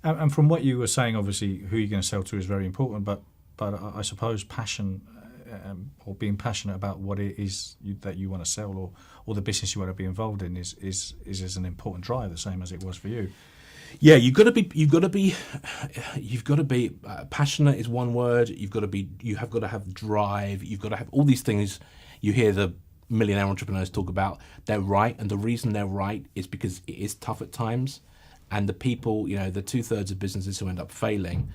And from what you were saying, obviously, who you're going to sell to is very important. But I suppose passion, or being passionate about what it is that you want to sell, or the business you want to be involved in, is an important drive, the same as it was for you. Yeah, you've got to be passionate is one word. You have got to have drive. You've got to have all these things. You hear the millionaire entrepreneurs talk about. They're right, and the reason they're right is because it is tough at times, and the people, the 2/3 of businesses who end up failing,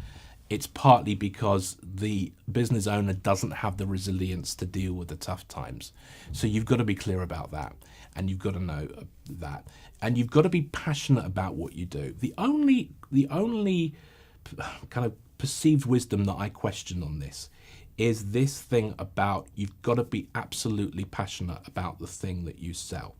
it's partly because the business owner doesn't have the resilience to deal with the tough times. So you've got to be clear about that, and you've got to know that, and you've got to be passionate about what you do. The only kind of perceived wisdom that I question on this is this thing about you've got to be absolutely passionate about the thing that you sell.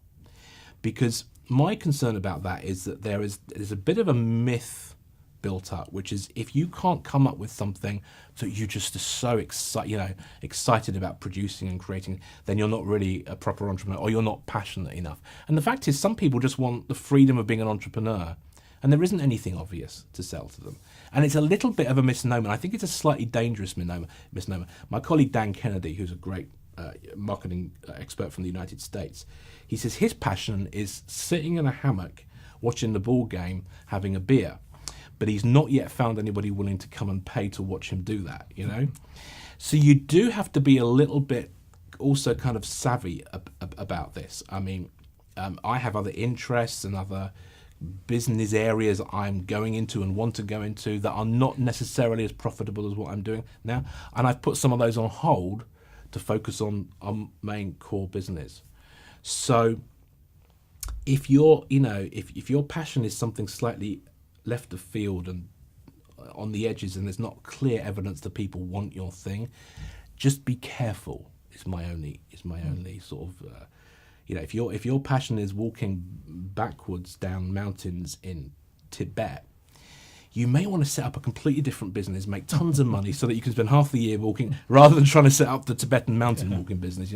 Because my concern about that is that there's a bit of a myth built up, which is if you can't come up with something that you just are so excited about producing and creating, then you're not really a proper entrepreneur, or you're not passionate enough. And the fact is, some people just want the freedom of being an entrepreneur, and there isn't anything obvious to sell to them. And it's a little bit of a misnomer. I think it's a slightly dangerous misnomer. My colleague Dan Kennedy, who's a great marketing expert from the United States, he says his passion is sitting in a hammock watching the ball game, having a beer. But he's not yet found anybody willing to come and pay to watch him do that, So you do have to be a little bit also kind of savvy about this. I mean, I have other interests and other business areas I'm going into and want to go into that are not necessarily as profitable as what I'm doing now. And I've put some of those on hold to focus on main core business. So if if your passion is something slightly left of field and on the edges, and there's not clear evidence that people want your thing, just be careful. Is my only sort of if your passion is walking backwards down mountains in Tibet, you may want to set up a completely different business, make tons of money, so that you can spend half the year walking rather than trying to set up the Tibetan mountain walking business.